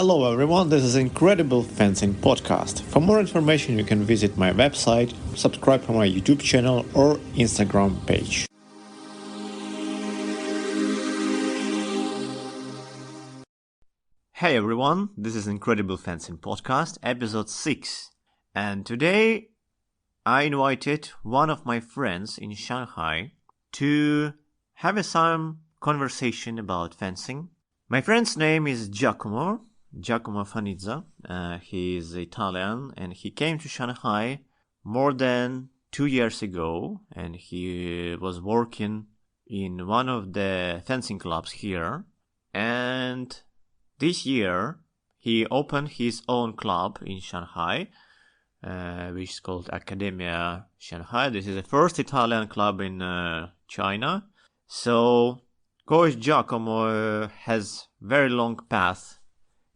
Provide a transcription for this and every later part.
Hello everyone, this is Incredible Fencing Podcast. For more information you can visit my website, subscribe to my YouTube channel or Instagram page. Hey everyone, this is Incredible Fencing Podcast, episode 6. And today I invited one of my friends in Shanghai to have some conversation about fencing. My friend's name is Giacomo Fanizza. He is Italian and he came to Shanghai more than 2 years ago, and he was working in one of the fencing clubs here. And this year he opened his own club in Shanghai, which is called Academia Shanghai. This is the first Italian club in China. So Coach Giacomo has very long path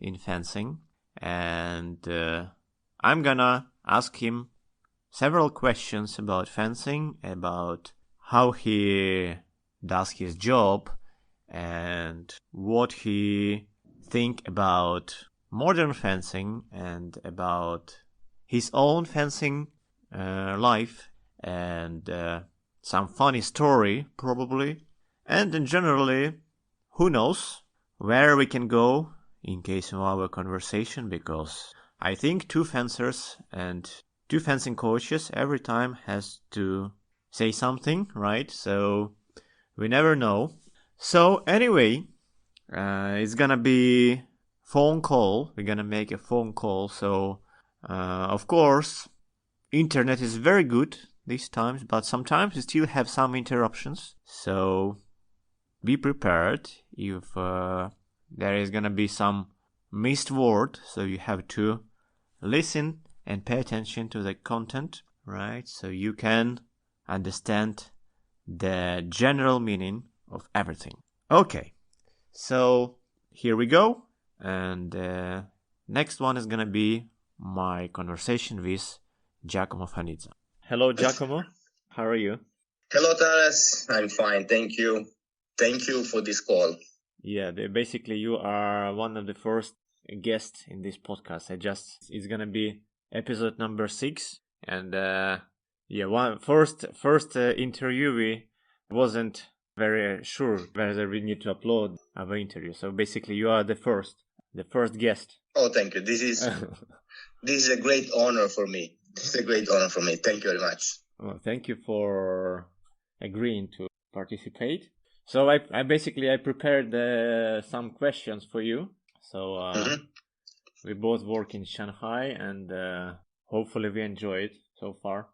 in fencing, and I'm gonna ask him several questions about fencing, about how he does his job and what he think about modern fencing and about his own fencing life, and some funny story probably, and then generally who knows where we can go in case of our conversation, because I think two fencers and two fencing coaches every time has to say something, right? So we never know. So anyway, it's gonna be phone call. We're gonna make a phone call. So of course, internet is very good these times, but sometimes we still have some interruptions. So be prepared if there is gonna be some missed word, so you have to listen and pay attention to the content, right? So you can understand the general meaning of everything. Okay, so here we go, and next one is gonna be my conversation with Giacomo Fanizza. Hello, Giacomo. How are you? Hello, Taras. I'm fine. Thank you. Thank you for this call. Yeah, basically you are one of the first guests in this podcast. It's gonna be episode number 6, and first interview we wasn't very sure whether we need to upload our interview. So basically you are the first guest. Oh, thank you. This is a great honor for me. Thank you very much. Well, thank you for agreeing to participate. So I prepared some questions for you. So we both work in Shanghai, and hopefully we enjoy it so far.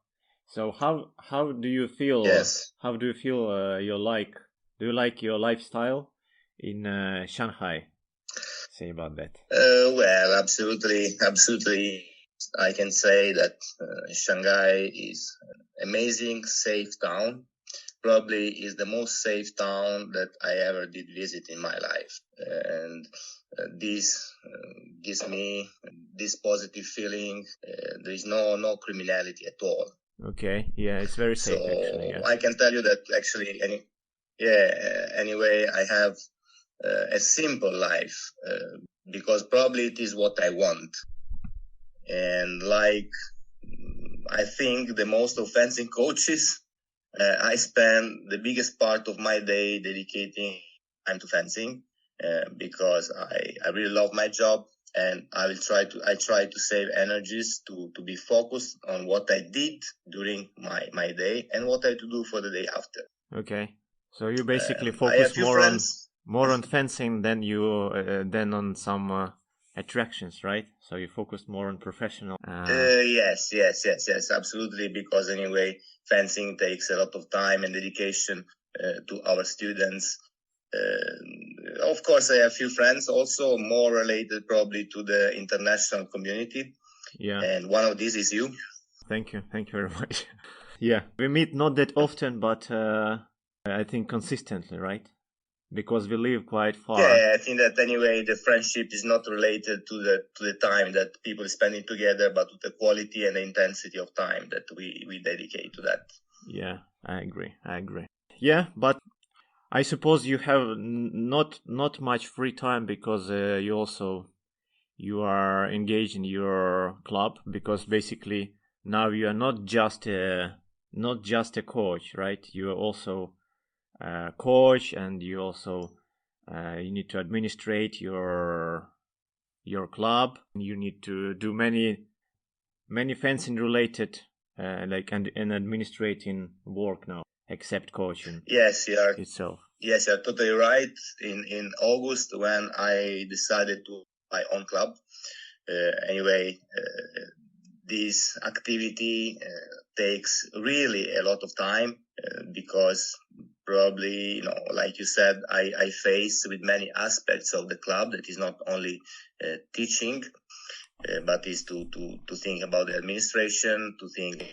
So how do you feel? Yes. How do you feel? Do you like your lifestyle in Shanghai? Say about that. Well, absolutely. I can say that Shanghai is an amazing, safe town. Probably is the most safe town that I ever did visit in my life, and this gives me this positive feling. There is no criminality at all. Okay, yeah, it's very safe. So actually, yeah. I can tell you that actually, anyway, I have a simple life because probably it is what I want, and like I think the most of fencing coaches. I spend the biggest part of my day dedicating time to fencing because I really love my job, and I try to save energies to be focused on what I did during my day and what I have to do for the day after. Okay, so you basically focus more on fencing than on some attractions, right? So you focus more on professional. Yes, absolutely. Because anyway, fencing takes a lot of time and dedication to our students. Of course, I have a few friends also more related probably to the international community. Yeah. And one of these is you. Thank you very much. Yeah, we meet not that often, but I think consistently, right? Because we live quite far. Yeah, I think that anyway the friendship is not related to the time that people are spending together, but to the quality and the intensity of time that we dedicate to that. Yeah, I agree. Yeah, but I suppose you have not much free time because you also you are engaged in your club, because basically now you are not just a coach, right? You are also a coach, and you also you need to administrate your club. You need to do many fencing related and administrating work now, except coaching. Yes, you are. Itself. Yes, you're totally right. In August, when I decided to my own club, this activity takes really a lot of time because probably, like you said, I face with many aspects of the club that is not only teaching, but is to think about the administration, to think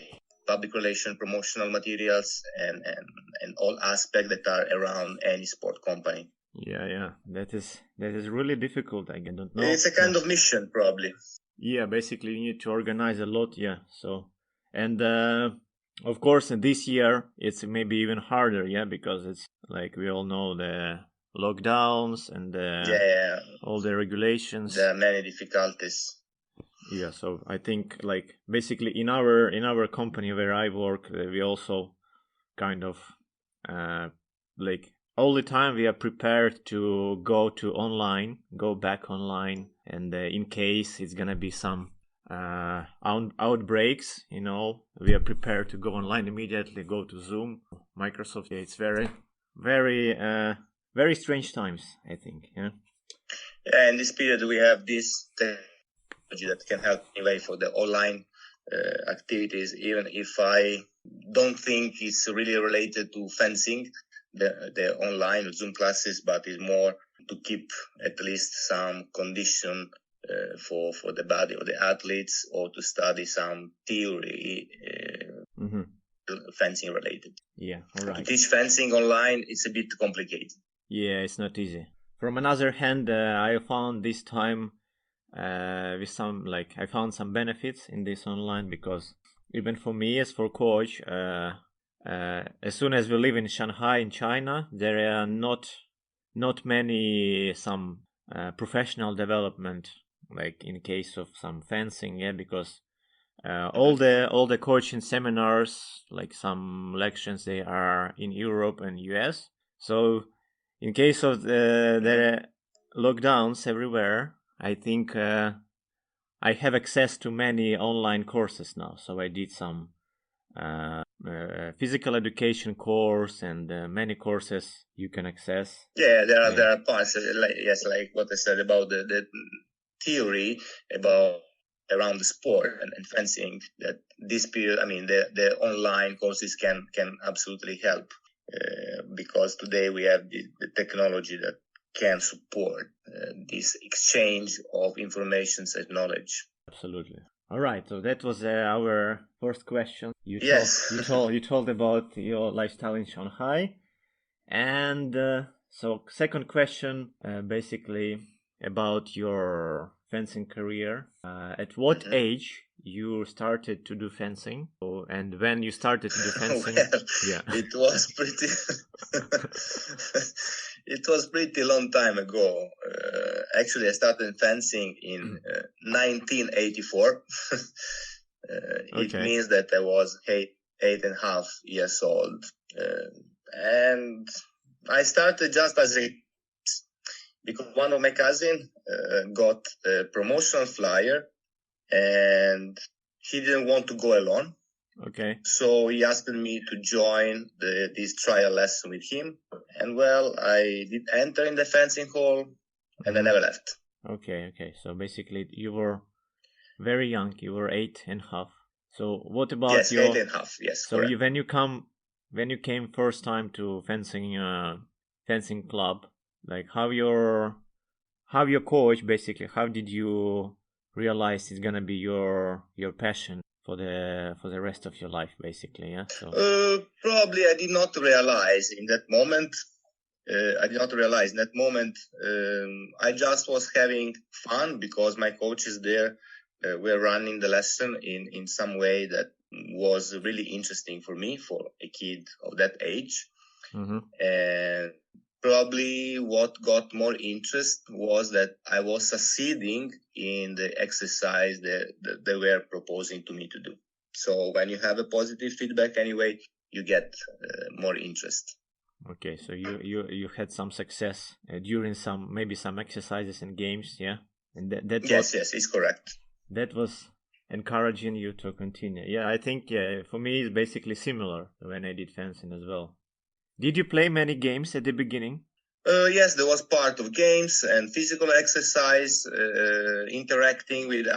public relation, promotional materials, and all aspects that are around any sport company. Yeah, that is really difficult. I don't know. It's a kind of mission, probably. Yeah, basically you need to organize a lot. Yeah, so and of course this year it's maybe even harder. Yeah, because it's like we all know the lockdowns and all the regulations. There are many difficulties. Yeah, so I think like basically in our company where I work, we also kind of like all the time we are prepared to go back online, and in case it's gonna be some outbreaks, we are prepared to go online immediately, go to Zoom, Microsoft. It's very, very, very strange times, I think. Yeah. In this period, we have this technology that can help anyway for the online activities, even if I don't think it's really related to fencing, the online Zoom classes, but it's more to keep at least some condition for the body of the athletes, or to study some theory fencing related. Yeah, all right. To teach fencing online, it's a bit complicated. Yeah, it's not easy. From another hand, I found this time I found some benefits in this online, because even for me as for coach, as soon as we live in Shanghai in China, there are not many some professional development, like in case of some fencing. Yeah, because all the coaching seminars, like some lectures, they are in Europe and US. So in case of the lockdowns everywhere, I think I have access to many online courses now. So I did some physical education course, and many courses you can access. Yeah, there are parts like what I said about the theory about around the sport and fencing, that this period, I mean, the online courses can absolutely help because today we have the technology that can support this exchange of information and knowledge. Absolutely. All right, so that was our first question. You told about your lifestyle in Shanghai, and so second question, basically about your fencing career. At what age you started to do fencing, and when you started to do fencing? It was pretty. It was pretty long time ago. Actually, I started fencing in 1984. It means that I was 8.5 years old, and I started just as because one of my cousins got a promotional flyer, and he didn't want to go alone. Okay. So he asked me to join this trial lesson with him. And I did enter in the fencing hall, and I never left. Okay. So basically you were very young. You were 8.5. So what about Yes, 8.5. Yes. So when you came first time to fencing club, like how your coach, basically, how did you realize it's gonna be your passion for the rest of your life, basically? Yeah. So probably I did not realize in that moment. I just was having fun because my coaches there were running the lesson in some way that was really interesting for me, for a kid of that age. And probably what got more interest was that I was succeeding in the exercise that they were proposing to me to do. So when you have a positive feedback anyway, you get more interest. Okay, so you had some success during some exercises and games, yeah, and yes, it's correct. That was encouraging you to continue. Yeah, I think for me it's basically similar when I did fencing as well. Did you play many games at the beginning? Yes, there was part of games and physical exercise, interacting with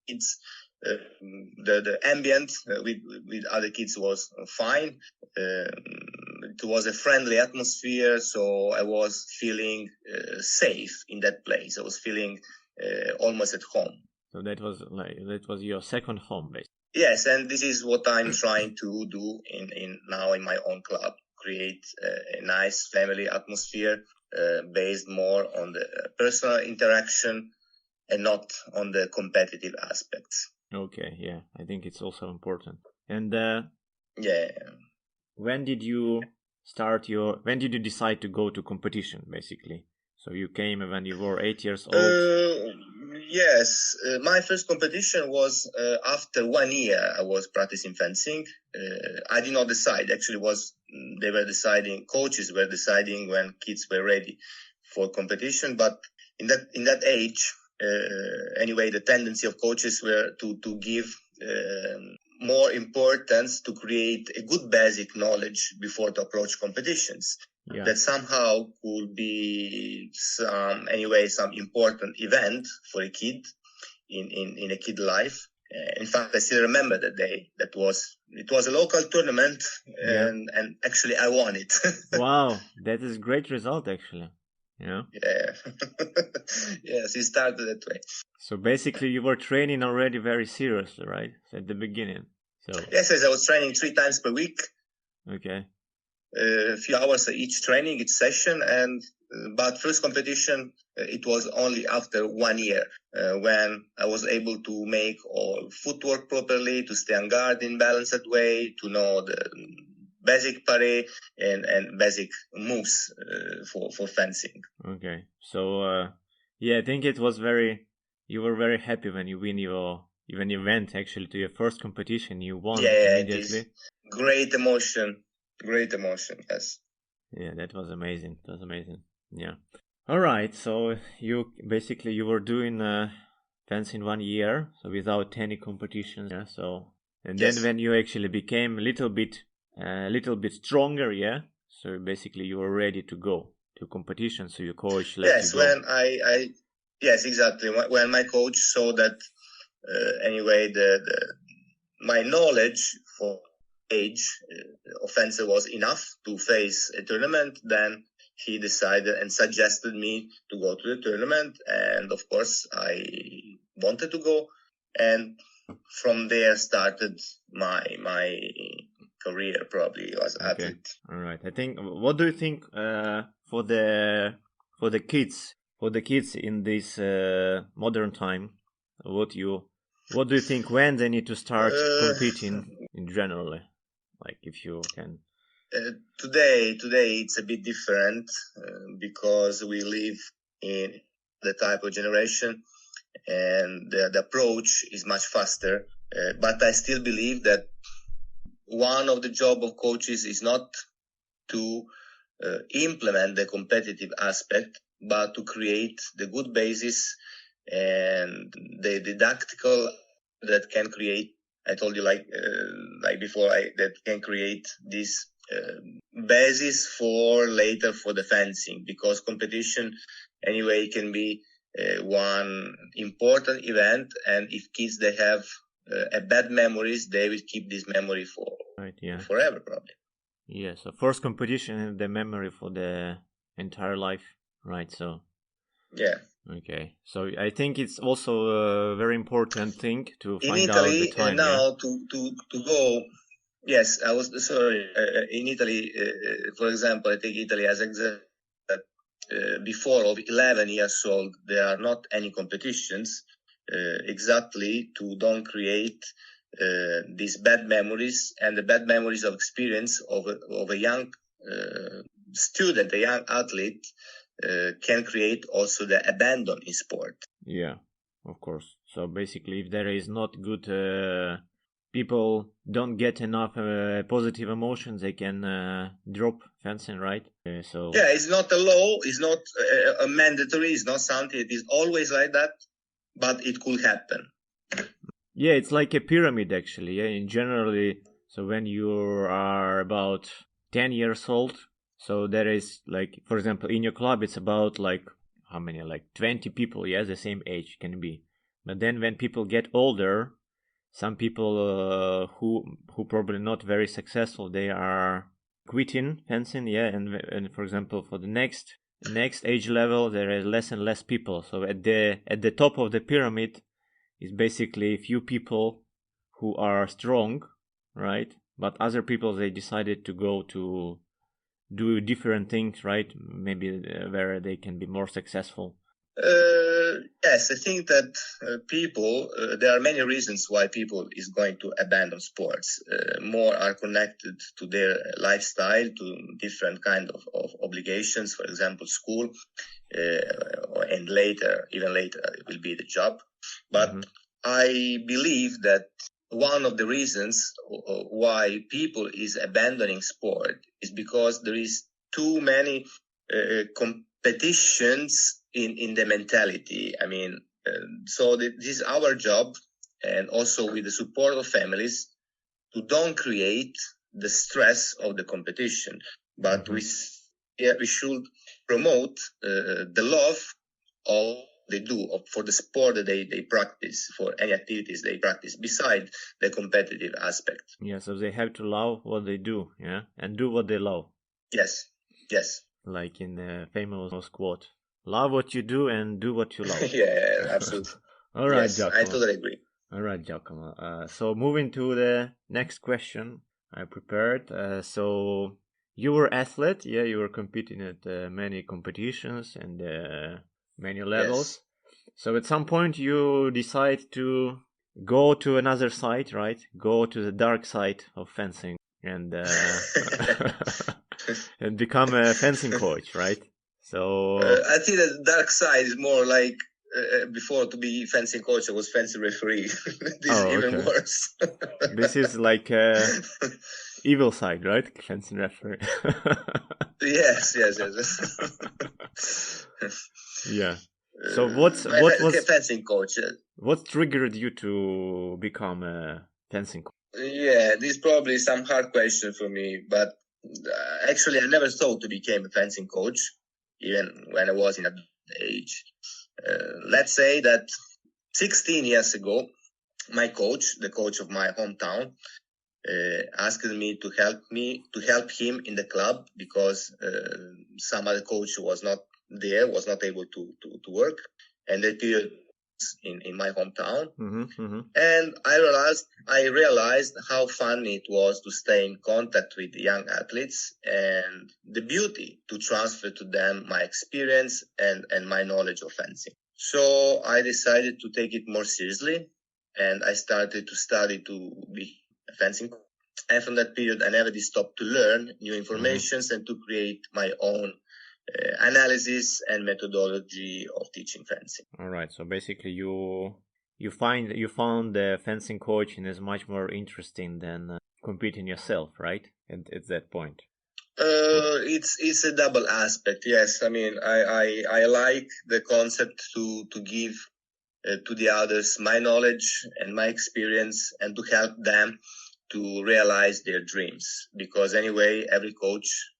kids. The ambient with other kids was fine. It was a friendly atmosphere, so I was feeling safe in that place. I was feeling almost at home. So that was your second home, basically. Yes, and this is what I'm trying to do in my own club. Create a nice family atmosphere based more on the personal interaction and not on the competitive aspects. Okay, yeah, I think it's also important. And yeah, when did you decide to go to competition, basically? So you came when you were 8 years old? Yes, my first competition was after 1 year I was practicing fencing. I did not decide. Actually, they were deciding. Coaches were deciding when kids were ready for competition. But in that age, anyway, the tendency of coaches were to give more importance to create a good basic knowledge before to approach competitions. Yeah. That somehow could be some important event for a kid in a kid life. In fact, I still remember that day. It was a local tournament, and actually I won it. Wow, that is a great result, actually. Yeah. Yes, it started that way. So basically, you were training already very seriously, right? At the beginning. So yes, I was training 3 times per week. Okay. A few hours each training, each session, but first competition it was only after 1 year when I was able to make all footwork properly, to stay on guard in balanced way, to know the basic parry and basic moves for fencing. Okay, so I think it was you were very happy when you went actually to your first competition. You won immediately. Great emotion, yes. Yeah, that was amazing. Yeah. All right, so you were doing fencing 1 year, so without any competitions. Yeah, so and then when you actually became a little bit stronger, yeah. So basically, you were ready to go to competition. So your coach let you go. When yes, exactly. When my coach saw that anyway, my knowledge for age offensive was enough to face a tournament, then he decided and suggested me to go to the tournament, and of course I wanted to go, and from there started my career probably as athlete. All right. I think. What do you think for the kids in this modern time? What do you think when they need to start competing in generally? Like if you can. Today it's a bit different because we live in the type of generation and the approach is much faster. But I still believe that one of the job of coaches is not to implement the competitive aspect, but to create the good basis and the didactical that can create. I told you like before, that can create this basis for later for the fencing, because competition anyway can be one important event, and if kids they have a bad memories, they will keep this memory for forever probably. Yeah, so first competition in the memory for the entire life, right? So yeah. Okay, so I think it's also a very important thing to find in Italy, out the time. Now to go. Yes, I was sorry. In Italy, for example, I take Italy as example. Before of 11 years old, there are not any competitions exactly to don't create these bad memories and the bad memories of experience of a young student, a young athlete, can create also the abandon in sport. Yeah, of course. So basically, if there is not good people don't get enough positive emotions, they can drop fencing, right? So yeah, it's not a law, it's not a mandatory, it's not something. It is always like that, but it could happen. Yeah, it's like a pyramid actually. Yeah, in generally, so when you are about 10 years old, so there is like, for example, in your club, it's about like how many, like 20 people, yeah, the same age can be. But then when people get older, some people who probably not very successful, they are quitting fencing, yeah, and for example, for the next age level, there is less and less people. So at the top of the pyramid is basically few people who are strong, right? But other people, they decided to go to do different things, right? Maybe where they can be more successful. Yes, I think that people, there are many reasons why people is going to abandon sports. More are connected to their lifestyle, to different kind of obligations, for example, school, and even later, it will be the job. But I believe that one of the reasons why people is abandoning sport is because there is too many competitions in the mentality. I mean, so this is our job, and also with the support of families, to don't create the stress of the competition, but we should promote the love of they do for the sport that they practice, for any activities they practice beside the competitive aspect. Yeah, so they have to love what they do, yeah, and do what they love. Yes. Like in the famous quote, love what you do and do what you love. Yeah, absolutely. All right, yes, Giacomo. I totally agree. All right, Giacomo. So moving to the next question I prepared. So you were athlete, yeah, you were competing at many competitions and many levels. Yes. So at some point you decide to go to another side, right? Go to the dark side of fencing and and become a fencing coach, right? So I think that the dark side is more like before to be fencing coach, I was fencing referee. This is even worse. This is like evil side, right? Fencing referee. yes. Yeah. So what was fencing coach? What triggered you to become a fencing coach? Yeah, this is probably some hard question for me, but actually I never thought to become a fencing coach, even when I was in that age. Let's say that 16 years ago, my coach, the coach of my hometown, asked me to help him in the club because some other coach was not there, was not able to work, and that period in my hometown. And I realized how fun it was to stay in contact with young athletes and the beauty to transfer to them my experience and my knowledge of fencing. So I decided to take it more seriously, and I started to study to be a fencing coach. And from that period, I never did stop to learn new informations and to create my own analysis and methodology of teaching fencing. All right. So basically, you found the fencing coaching is much more interesting than competing yourself, right? At that point. It's a double aspect. Yes, I mean I like the concept to give to the others my knowledge and my experience and to help them to realize their dreams, because anyway every coach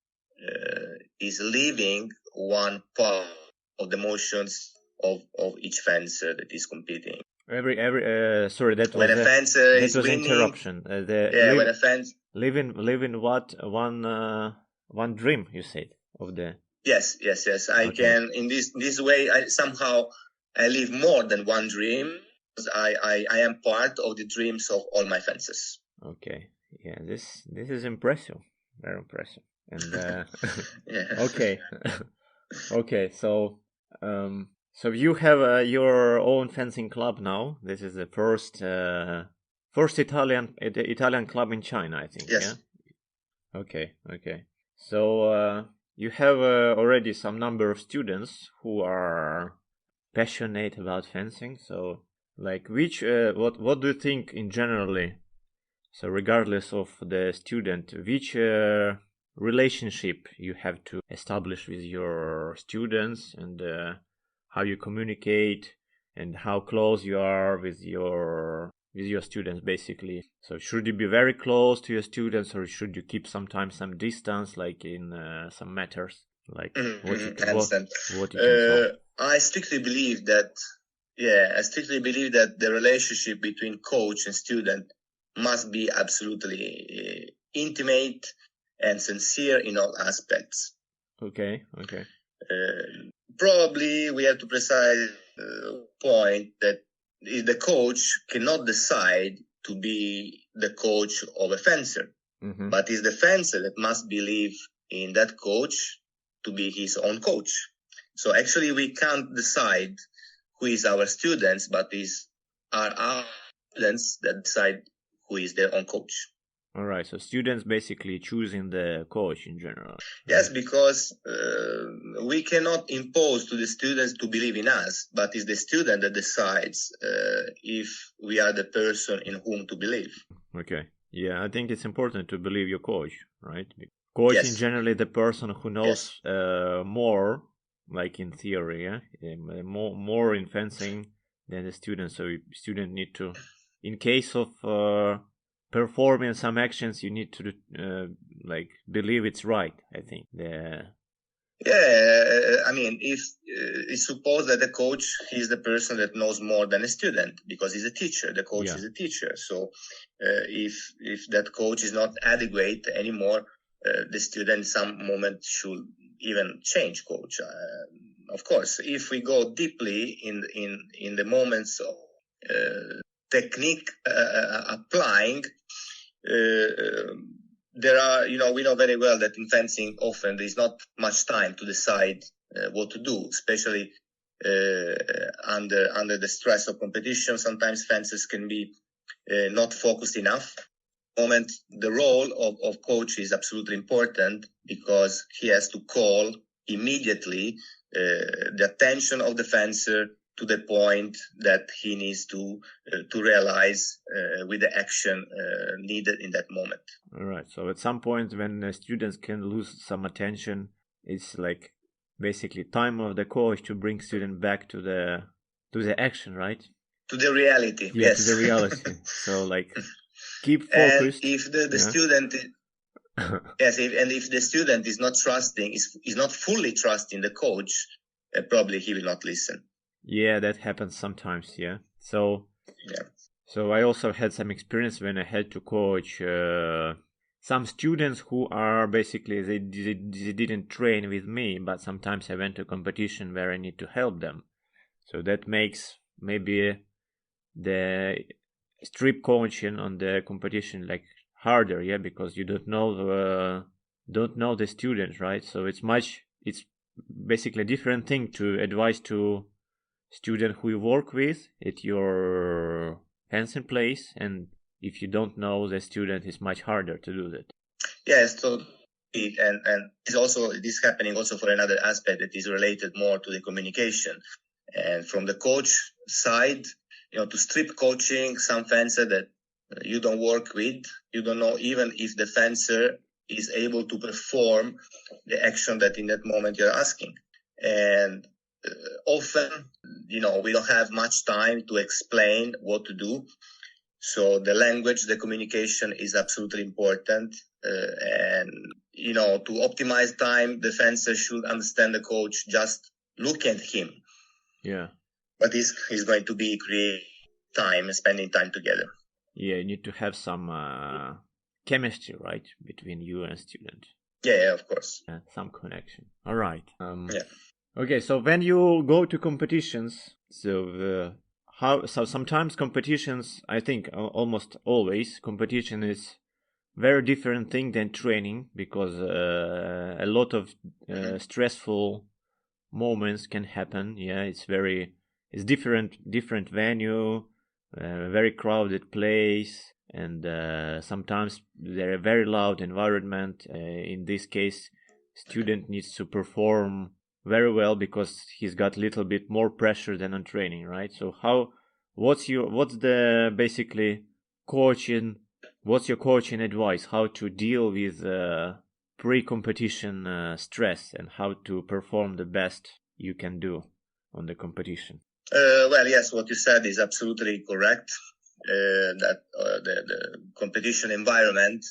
is living one part of the motions of each fencer that is competing. Sorry, that when was a fencer is winning, interruption. When a fence living what one dream you said of the. Yes. I can in this way. I live more than one dream. I am part of the dreams of all my fencers. Okay, yeah, this is impressive, very impressive. And yeah. Okay, so so you have your own fencing club now. This is the first Italian club in China, I think. Yes. Yeah. Okay. So you have already some number of students who are passionate about fencing. So, like, what do you think in generally? So, regardless of the student, which relationship you have to establish with your students, and how you communicate, and how close you are with your students, basically. So should you be very close to your students, or should you keep sometimes some distance, like in some matters, like what you can solve? I strictly believe that the relationship between coach and student must be absolutely intimate and sincere in all aspects. Okay. Probably we have to precise point that the coach cannot decide to be the coach of a fencer, but it's the fencer that must believe in that coach to be his own coach. So actually we can't decide who is our students, but are our students that decide who is their own coach. All right, so students basically choosing the coach in general. Yes, because we cannot impose to the students to believe in us, but it's the student that decides if we are the person in whom to believe. Okay. Yeah, I think it's important to believe your coach, right? Coach is generally the person who knows more, like in theory, yeah? More in fencing than the student. So student need to, in case of performing some actions, you need to like believe it's right, I think. I mean, if it's supposed that the coach is the person that knows more than a student, because he's a teacher. The coach is a teacher. So if that coach is not adequate anymore, the student in some moment should even change coach. Of course, if we go deeply in the moments of technique applying, there are, we know very well that in fencing often there is not much time to decide what to do, especially under the stress of competition. Sometimes fencers can be not focused enough. Moment, the role of coach is absolutely important, because he has to call immediately the attention of the fencer to the point that he needs to realize with the action needed in that moment. All right. So at some point when students can lose some attention, it's like basically time of the coach to bring student back to the action, right? To the reality. Yeah, yes. To the reality. So like keep focused. And if the student if the student is not trusting, is not fully trusting the coach, probably he will not listen. Yeah, that happens sometimes. Yeah. So I also had some experience when I had to coach some students who are basically they didn't train with me, but sometimes I went to competition where I need to help them. So that makes maybe the strip coaching on the competition like harder, yeah, because you don't know the students, right? So it's basically a different thing to advise to student who you work with at your fencing place, and if you don't know the student, it's much harder to do that. Yes, so and it's also this happening also for another aspect that is related more to the communication, and from the coach side, to strip coaching some fencer that you don't work with, you don't know even if the fencer is able to perform the action that in that moment you're asking. And often, we don't have much time to explain what to do. So the language, the communication is absolutely important. And, to optimize time, the fencer should understand the coach, just look at him. Yeah. But he's going to be creating time, spending time together. Yeah, you need to have some chemistry, right, between you and student. Yeah, of course. Some connection. All right. Okay, so when you go to competitions, so sometimes competitions, I think almost always competition is very different thing than training, because a lot of stressful moments can happen. Yeah, it's different venue, very crowded place, and sometimes they're a very loud environment. In this case, student needs to perform very well because he's got a little bit more pressure than on training, right? So what's your coaching advice, how to deal with pre-competition stress and how to perform the best you can do on the competition? Well, yes, what you said is absolutely correct. That the competition environment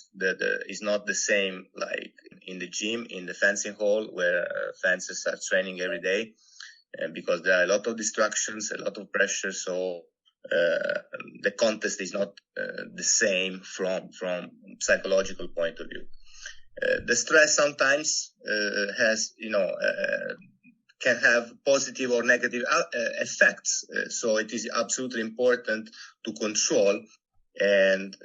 is not the same like in the gym, in the fencing hall, where fencers are training every day, because there are a lot of distractions, a lot of pressure. So the contest is not the same from psychological point of view. The stress sometimes can have positive or negative effects. So it is absolutely important to control, and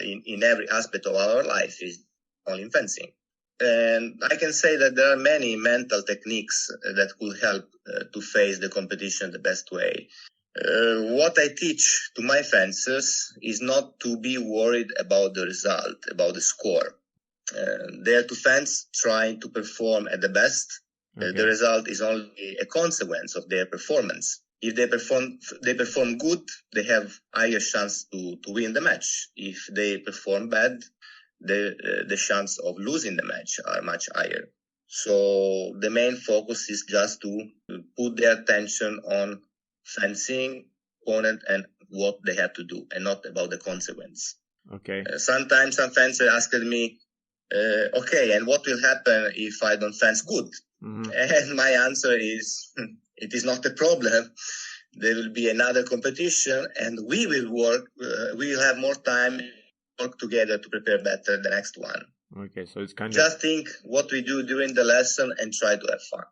in every aspect of our life, is only in fencing. And I can say that there are many mental techniques that could help to face the competition the best way. What I teach to my fencers is not to be worried about the result, about the score. They are to fence trying to perform at the best. Okay. The result is only a consequence of their performance. If they perform good, they have higher chance to win the match. If they perform bad, the chance of losing the match are much higher. So the main focus is just to put their attention on fencing, opponent, and what they have to do, and not about the consequence. Okay. Sometimes some fencers asked me, okay, and what will happen if I don't fence good? Mm-hmm. And my answer is, it is not a problem. There will be another competition, and we will work. We will have more time to work together to prepare better the next one. Okay, so it's kind just think what we do during the lesson and try to have fun.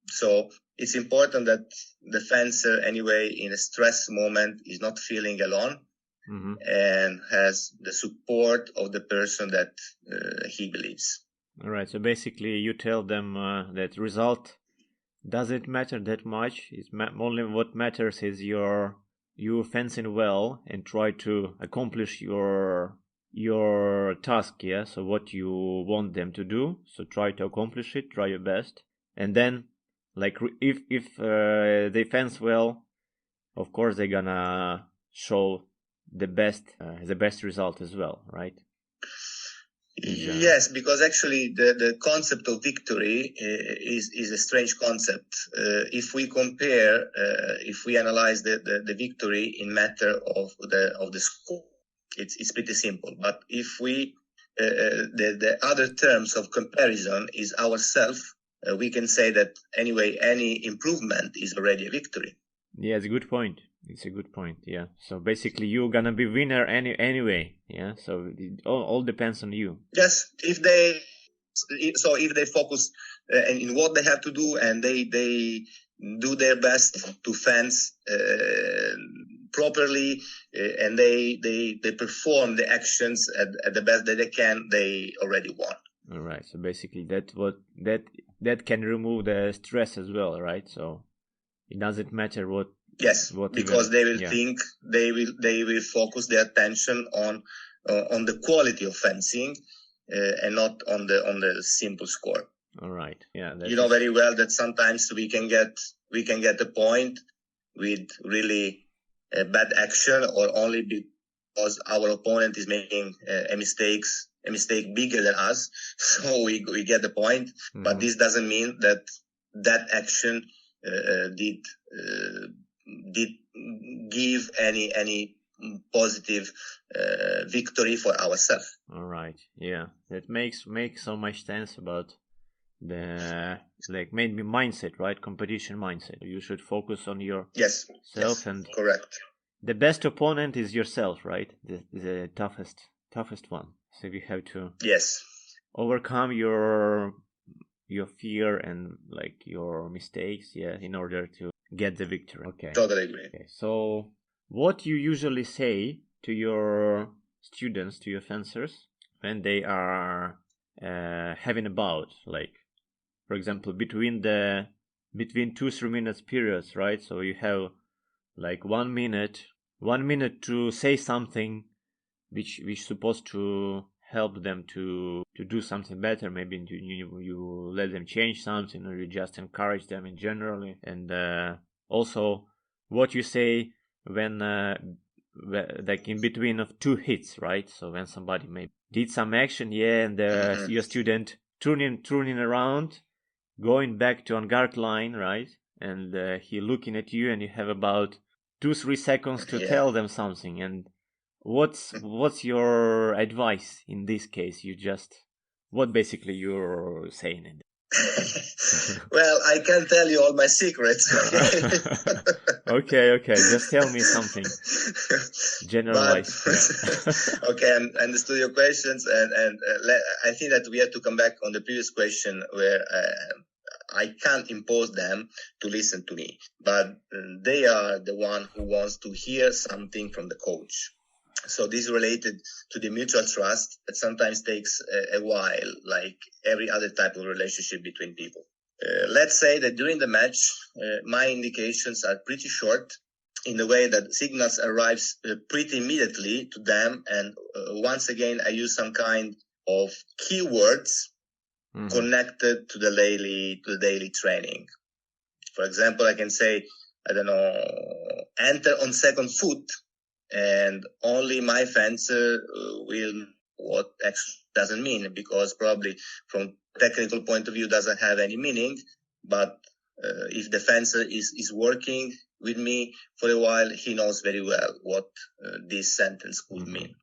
So it's important that the fencer, anyway, in a stress moment, is not feeling alone. Mm-hmm. And has the support of the person that he believes. All right. So basically, you tell them that result doesn't matter that much. It's only what matters is you fencing well and try to accomplish your task. Yeah. So what you want them to do. So try to accomplish it. Try your best. And then, like, if they fence well, of course they're gonna show the best result as well, right? Yes, because actually the concept of victory is a strange concept. If we compare, if we analyze the victory in matter of the score, it's pretty simple. But if we the other terms of comparison is ourself, we can say that anyway any improvement is already a victory. Yeah, it's a good point. It's a good point. Yeah. So basically, you're gonna be winner anyway. Yeah. So it all depends on you. Yes. If they focus in what they have to do, and they do their best to fence properly, and they perform the actions at the best that they can, they already won. All right. So basically, that can remove the stress as well, right? So it doesn't matter what. Yes, because they will think, they will focus their attention on the quality of fencing and not on the simple score. All right. Yeah. You know very well that sometimes we can get a point with really bad action, or only because our opponent is making a mistake bigger than us, so we get the point. Mm-hmm. But this doesn't mean that action did give any positive victory for ourselves. All right. Yeah, that makes so much sense about the maybe mindset, right? Competition mindset. You should focus on your self, and correct. The best opponent is yourself, right? The toughest one. So you have to overcome your fear and your mistakes, in order to get the victory. Okay. Totally agree. Okay. So what you usually say to your students, to your fencers, when they are having a bout, for example, between 2-3 minutes periods, right? So you have 1 minute to say something which supposed to help them to do something better. Maybe you let them change something, or you just encourage them in generally. And also what you say when like in between of two hits, right? So when somebody maybe did some action, and your student turning around, going back to on guard line, right? And he looking at you, and you have about 2-3 seconds to tell them something. And what's your advice in this case? What basically you're saying in Well, I can't tell you all my secrets. Okay. Just tell me something generalized. Okay, I understood your questions, and I think that we have to come back on the previous question where I can't impose them to listen to me, but they are the one who wants to hear something from the coach. So this is related to the mutual trust that sometimes takes a while, like every other type of relationship between people. Let's say that during the match, my indications are pretty short in the way that signals arrives pretty immediately to them. And once again, I use some kind of keywords connected to the daily training. For example, I can say, I don't know, enter on second foot, and only my fencer will know what actually doesn't mean, because probably from technical point of view doesn't have any meaning. But if the fencer is working with me for a while, he knows very well what this sentence could mean.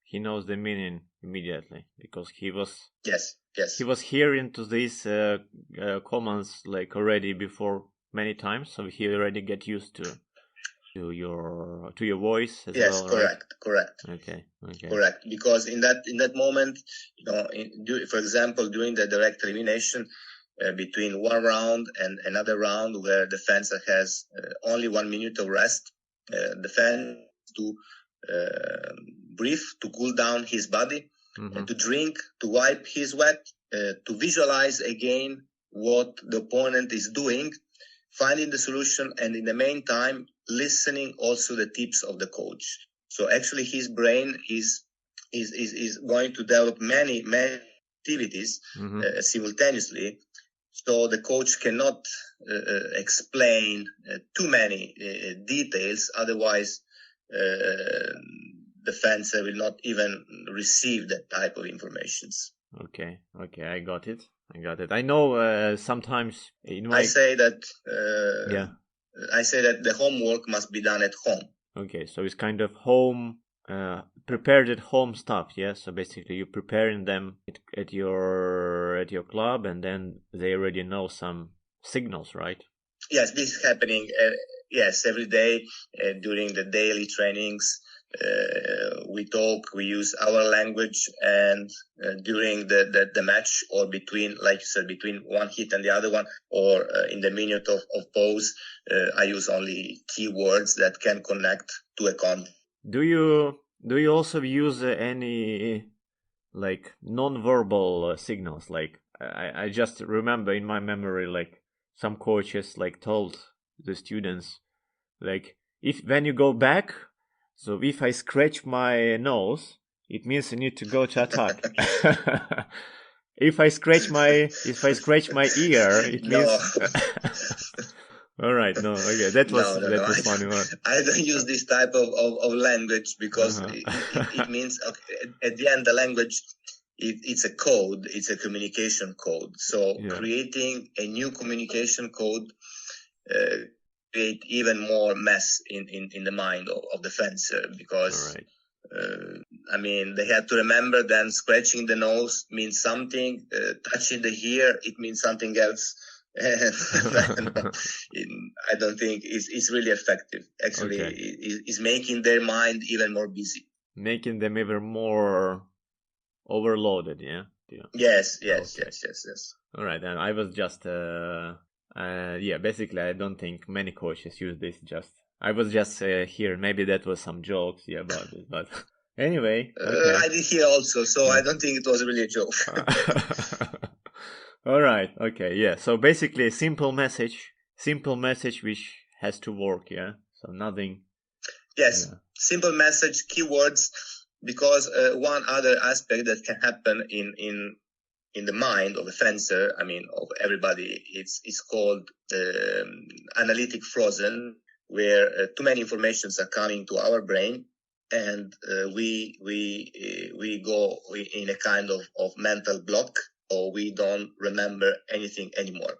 He knows the meaning immediately because he was yes he was hearing to these commands like already before many times, so he already get used to your voice as well. Correct, right? Correct. Okay. Correct, because in that moment, for example, during the direct elimination, between one round and another round where the fencer has only 1 minute of rest, the fencer to breathe, to cool down his body, to drink, to wipe his sweat, to visualize again what the opponent is doing, finding the solution, and in the meantime, listening also the tips of the coach. So actually his brain is going to develop many activities simultaneously. So the coach cannot explain too many details. Otherwise, the fencer will not even receive that type of informations. Okay, I got it. I know sometimes I say that the homework must be done at home. Okay, so it's kind of home prepared at home stuff, yeah. So basically, you're preparing them at your club, and then they already know some signals, right? Yes, this is happening. Every day during the daily trainings. We use our language, and during the match, or between, like you said, between one hit and the other one, or in the minute of pause, I use only keywords that can connect to a content. Do you also use any like non-verbal signals? Like I just remember in my memory, like some coaches like told the students, like when you go back. So if I scratch my nose, it means I need to go to attack. If I scratch my ear, it means. All right, no, okay, that was funny. I don't use this type of language because it means at the end the language it's a code, it's a communication code. So creating a new communication code create even more mess in the mind of the fencer, because they have to remember then scratching the nose means something, touching the ear it means something else. I don't think it's really effective. Actually, it's making their mind even more busy, making them even more overloaded. Yeah. Yes. All right, and I was just basically I don't think many coaches use this. I was just here. Maybe that was some jokes about it, but anyway. I did hear also, so I don't think it was really a joke. All right. Okay. Yeah. So basically, a simple message which has to work. Yeah. So nothing. Yes. Yeah. Simple message, keywords, because one other aspect that can happen in the mind of a fencer, I mean, of everybody, it's called analytic frozen, where too many informations are coming to our brain, and we go in a kind of mental block, or we don't remember anything anymore.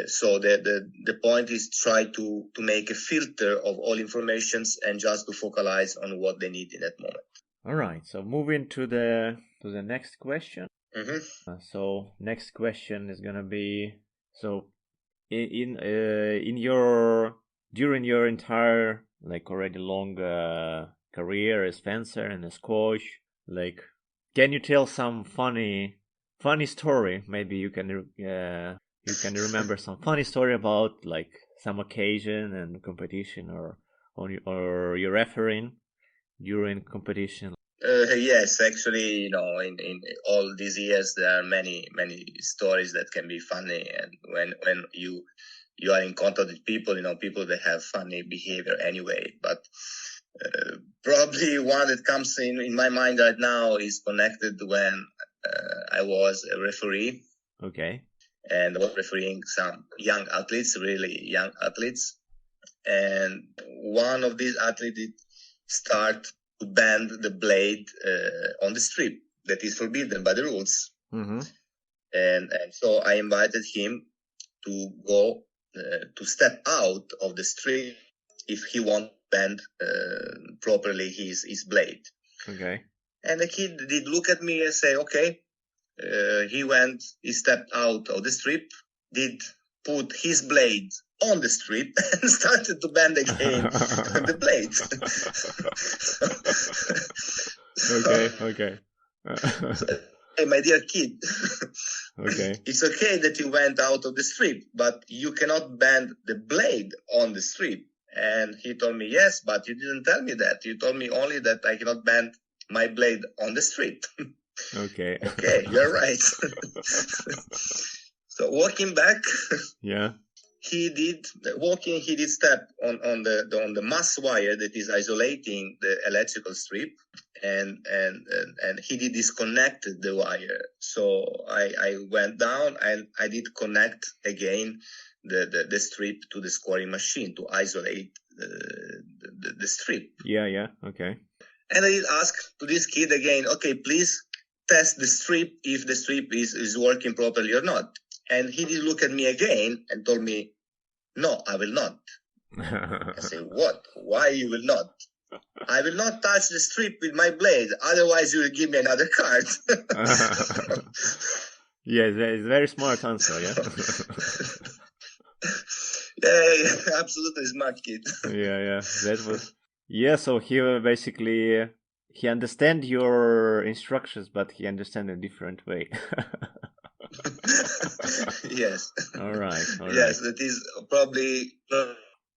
So the point is try to make a filter of all informations and just to focalize on what they need in that moment. All right. So moving to the next question. Mm-hmm. So next question is gonna be, so in your during your entire like already long career as fencer and as coach, like, can you tell some funny story? Maybe you can remember some funny story about like some occasion and competition, or you're refereeing during competition. Yes, actually, in all these years, there are many stories that can be funny, and when you are in contact with people, people that have funny behavior anyway. But probably one that comes in my mind right now is connected when I was a referee. Okay. And I was refereeing some young athletes, really young athletes, and one of these athletes start to bend the blade on the strip that is forbidden by the rules. Mm-hmm. And so I invited him to go to step out of the strip if he wants to bend properly his blade. Okay. And the kid did look at me and say, okay. He stepped out of the strip, did put his blade on the strip and started to bend again the blade. Okay. Hey, my dear kid, okay. It's okay that you went out of the strip, but you cannot bend the blade on the strip. And he told me, yes, but you didn't tell me that. You told me only that I cannot bend my blade on the strip. Okay. Okay, you're right. So walking back, yeah, he did step on the mass wire that is isolating the electrical strip, and he did disconnect the wire. So I went down and I did connect again the strip to the scoring machine to isolate the strip. Yeah. Okay. And I did ask to this kid again, okay, please test the strip if the strip is working properly or not. And he did look at me again and told me, no, I will not. I say, what? Why you will not? I will not touch the strip with my blade. Otherwise, you will give me another card. Yeah, it's a very smart answer, yeah? Yeah, absolutely smart kid. Yeah. That was... Yeah, so he basically... he understand your instructions, but he understand a different way. Yes. All right. Yes, that is probably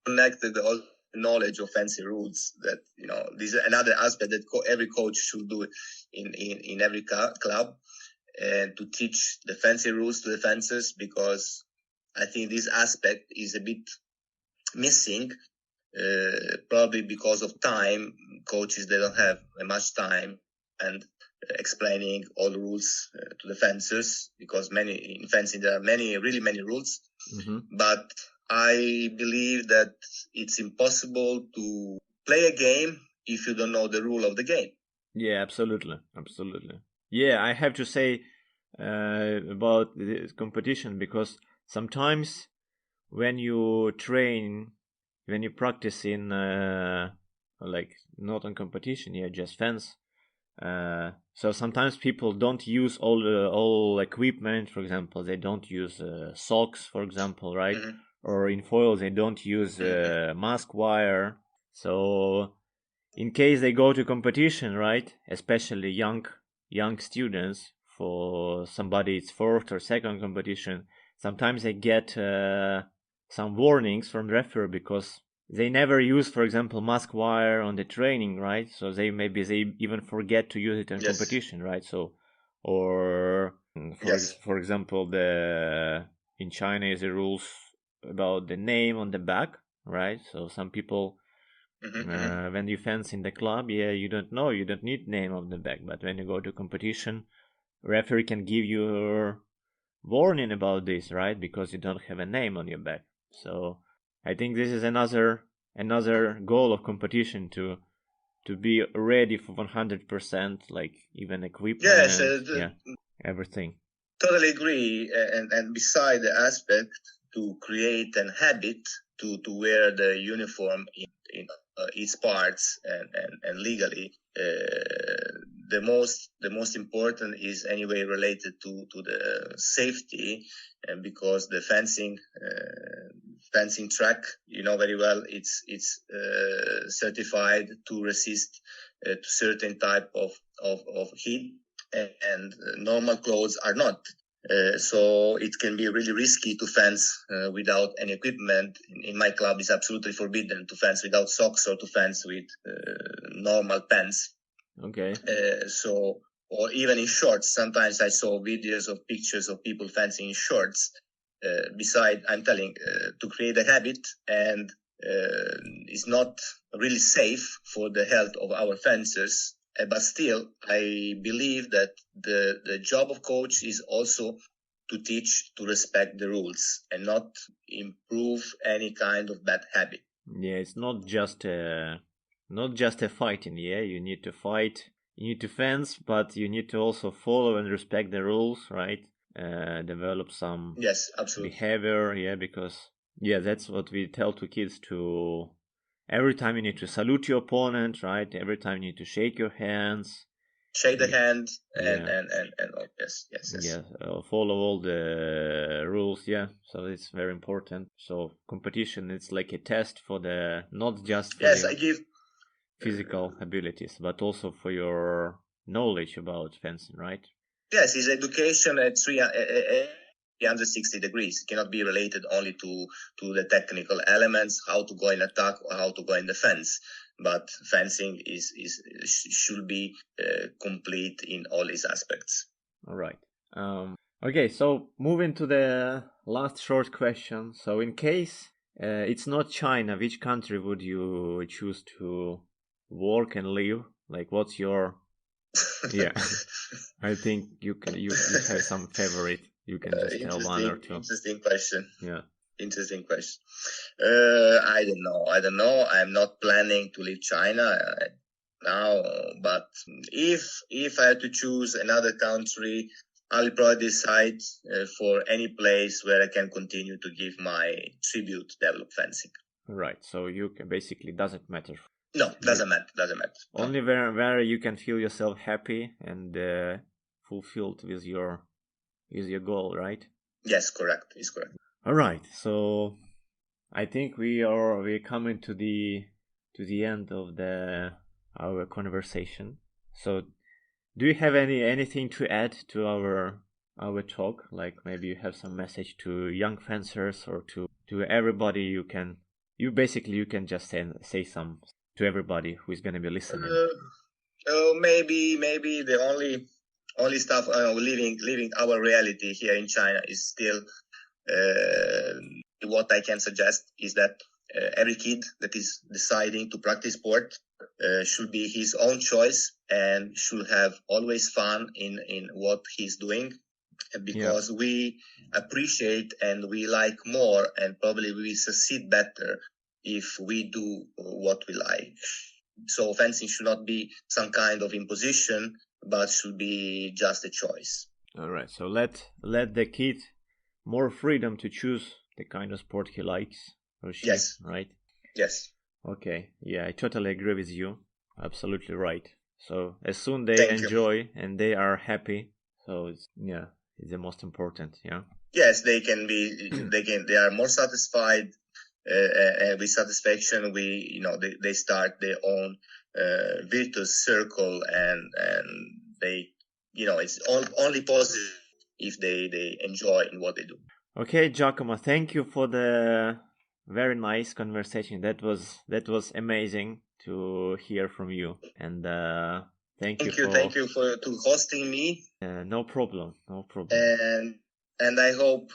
connected all knowledge of fancy rules. That this is another aspect that every coach should do in every club, and to teach the fancy rules to the fencers, because I think this aspect is a bit missing. Probably because of time, coaches, they don't have much time and explaining all the rules to the fencers, because in fencing there are really many rules. Mm-hmm. But I believe that it's impossible to play a game if you don't know the rule of the game. Yeah, absolutely. Yeah, I have to say about this competition, because sometimes when you train, when you practice in like not on competition, yeah, just fence. So sometimes people don't use all equipment. For example, they don't use socks, for example, right? Mm-hmm. Or in foil, they don't use mask wire. So in case they go to competition, right? Especially young students, for somebody it's fourth or second competition, sometimes they get some warnings from the referee because they never use, for example, mask wire on the training, right? So they even forget to use it in competition, right? So, or for example, in China is the rules about the name on the back, right? So some people When you fence in the club, you don't know, you don't need name of the bag. But when you go to competition, referee can give you warning about this, right? Because you don't have a name on your bag. So I think this is another goal of competition to be ready for 100%, like even equipment, everything. Totally agree. And beside the aspect to create an habit to wear the uniform in its parts and legally, the most important is anyway related to the safety, and because the fencing track, you know very well, it's certified to resist to certain type of heat, and normal clothes are not. So it can be really risky to fence without any equipment. In my club, it's absolutely forbidden to fence without socks or to fence with normal pants. Okay. Or even in shorts. Sometimes I saw videos of pictures of people fencing in shorts. I'm telling, to create a habit, and it's not really safe for the health of our fencers. But still, I believe that the job of coach is also to teach to respect the rules and not improve any kind of bad habit. Yeah, it's not just a fighting. Yeah, you need to fight, you need to fence, but you need to also follow and respect the rules, right? Develop some behavior. Yeah, because that's what we tell to kids to. Every time you need to salute your opponent, right? Every time you need to shake your hands. Shake the hand and yes. Yeah, follow all the rules. Yeah, so it's very important. So competition, it's like a test for the not just for I give physical abilities, but also for your knowledge about fencing, right? Yes, it's education at 360 degrees. It cannot be related only to the technical elements, how to go in attack or how to go in defense. But fencing should be complete in all its aspects. All right. Okay, so moving to the last short question. So in case it's not China, which country would you choose to work and live? Like, what's your I think you have some favorite. You can just tell one or two. Interesting question. Yeah. Interesting question. I don't know. I'm not planning to leave China now, but if I had to choose another country, I'll probably decide for any place where I can continue to give my tribute to develop fencing. Right. So you can basically doesn't matter. No, doesn't matter. Only where you can feel yourself happy and fulfilled with your goal, right? Yes, correct. It's correct. All right. So I think we're coming to the end of our conversation. So do you have anything to add to our talk? Like maybe you have some message to young fencers or to everybody. You can just say some to everybody who is going to be listening. Maybe the only stuff living our reality here in China is still what I can suggest is that every kid that is deciding to practice sport should be his own choice and should have always fun in what he's doing, because we appreciate and we like more, and probably we succeed better if we do what we like. So fencing should not be some kind of imposition, but should be just a choice. All right. So let the kid more freedom to choose the kind of sport he likes or she. Yes. Right? Yes. Okay. Yeah, I totally agree with you. Absolutely right. So as soon they enjoy and they are happy, so it's the most important. Yeah. Yes, they can be. They are more satisfied. With satisfaction, they start their own virtuous circle, and they, it's only positive if they enjoy in what they do. Okay, Giacomo, thank you for the very nice conversation. That was amazing to hear from you, and thank you for hosting me. No problem. And I hope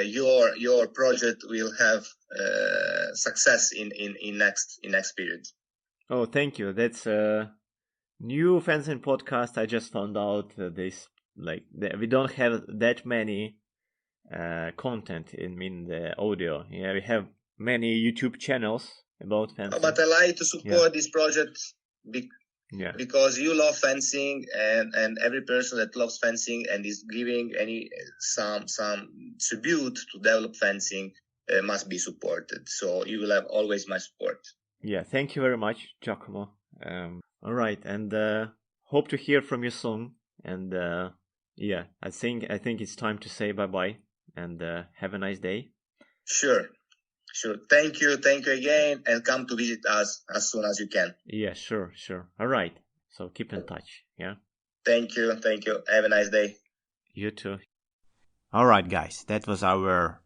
your project will have success in next period. Oh, thank you. That's a new fencing podcast. I just found out we don't have that many content in the audio. Yeah, we have many YouTube channels about fencing. But I like to support this project because you love fencing, and every person that loves fencing and is giving some tribute to develop fencing must be supported. So you will have always my support. Yeah, thank you very much, Giacomo. All right, and hope to hear from you soon. And I think it's time to say bye-bye and have a nice day. Sure. Thank you again, and come to visit us as soon as you can. Yeah, sure. All right, so keep in touch. Yeah. Thank you. Have a nice day. You too. All right, guys, that was our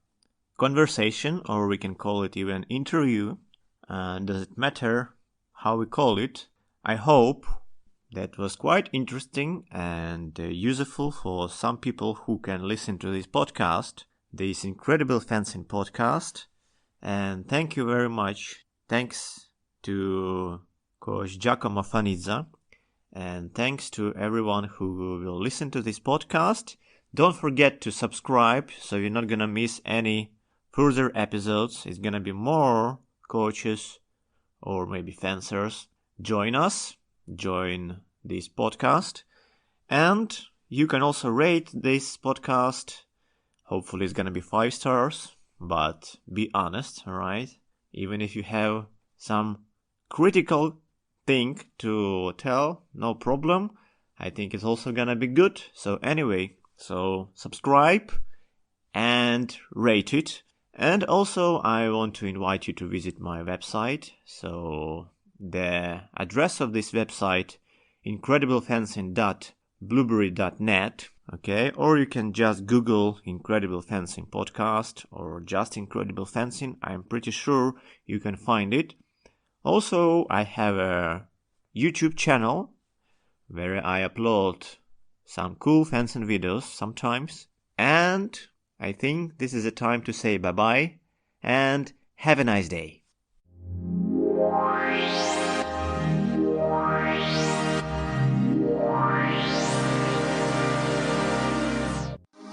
conversation, or we can call it even interview. Does it matter how we call it? I hope that was quite interesting and useful for some people who can listen to this podcast, this incredible fencing podcast. And thank you very much. Thanks to Coach Giacomo Fanizza. And thanks to everyone who will listen to this podcast. Don't forget to subscribe so you're not going to miss any further episodes. It's going to be more coaches or maybe fencers. Join this podcast. And you can also rate this podcast. Hopefully it's going to be 5 stars. But be honest, alright? Even if you have some critical thing to tell, no problem. I think it's also gonna be good. So anyway, subscribe and rate it. And also I want to invite you to visit my website. So the address of this website, incrediblefencing.blueberry.net. Okay, or you can just Google Incredible Fencing Podcast or just Incredible Fencing. I'm pretty sure you can find it. Also, I have a YouTube channel where I upload some cool fencing videos sometimes. And I think this is the time to say bye-bye and have a nice day.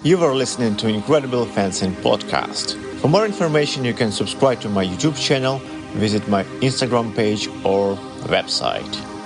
You were listening to Incredible Fencing Podcast. For more information, you can subscribe to my YouTube channel, visit my Instagram page or website.